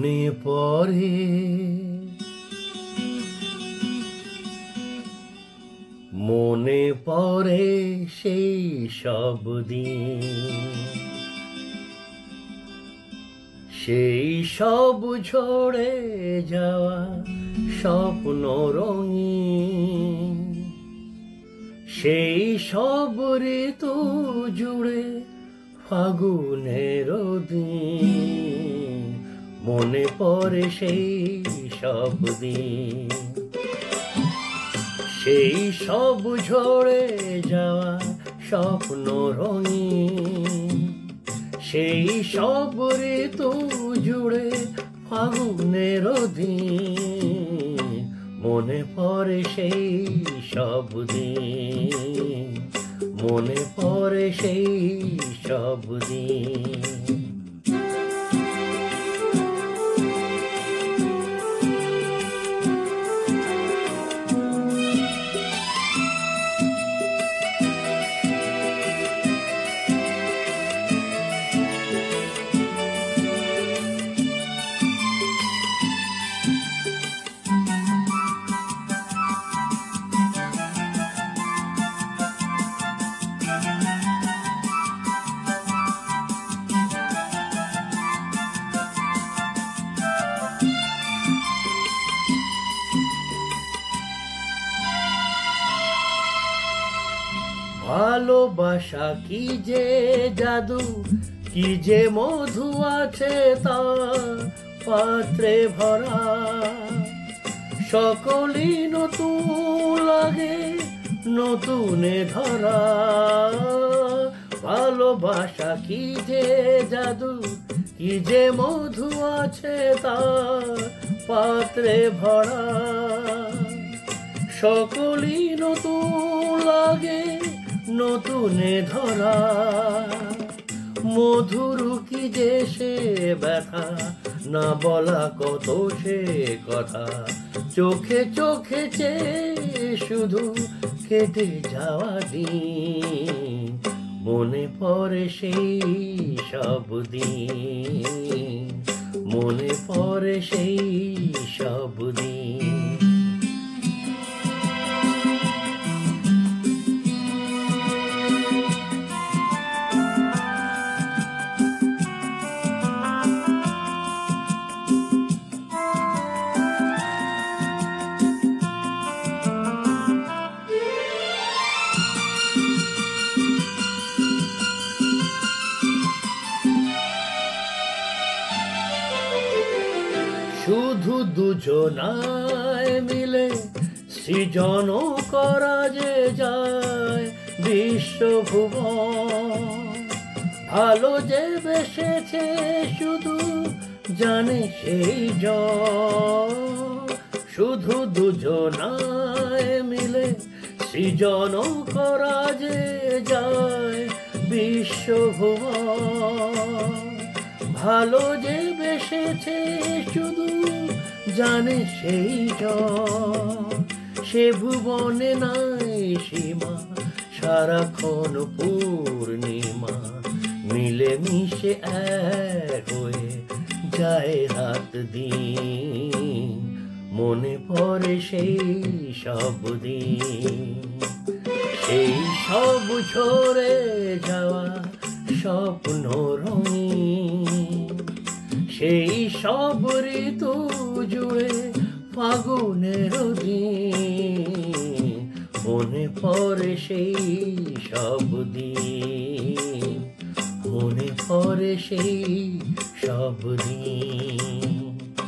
মনে পড়ে মনে পড়ে সেই সব দিন, সেই সব ঝরে যাওয়া স্বপ্ন রঙিন, সেই সব ঋতু জুড়ে ফাগুনের দিন। মনে পড়ে সেই সব দিন, সেই সব ঝরে যাওয়া স্বপ্ন রঙিন, সেই সব ঋতু জুড়ে ফাগুনের দিন। মনে পড়ে সেই সব দিন, মনে পড়ে সেই সব দিন। ভালোবাসা কি যে জাদু, কি যে মধু আছে তার পাত্রে ভরা। সকলই নতুন লাগে নতুনে ধরা। ভালোবাসা কি যে জাদু, কি যে মধু আছে তার পাত্রে ভরা। সকলই নতুন লাগে নতুনে ধরা। মধুর কি যে সে ব্যথা, না বলা কত সে কথা। চোখে চোখে চেয়ে শুধু কেটে যাওয়া দিন। মনে পড়ে সেই সব দিন, মনে পড়ে সেই সব দিন। শুধু দুজনায় মিলে সৃজন করা যে যায় বিশ্বভুবন। ভালো যে বেসেছে শুধু জানে সেই জন। শুধু দুজনায় মিলে সৃজন করা যে যায় বিশ্বভুবন। ভালো যে বেসেছে শুধু জানে সেই জন। সে ভুবনে নাই সীমা, সারাক্ষণ পূর্ণিমা। মিলে মিশে এক হয়ে যায় রাত দিন। মনে পড়ে সেই সব দিন, সেই সব ঝরে যাওয়া স্বপ্ন রঙিন, সেই সব ঋতু জুড়ে ফাগুনের দিন। মনে পড়ে সেই সব দিন, মনে পড়ে সেই সব দিন।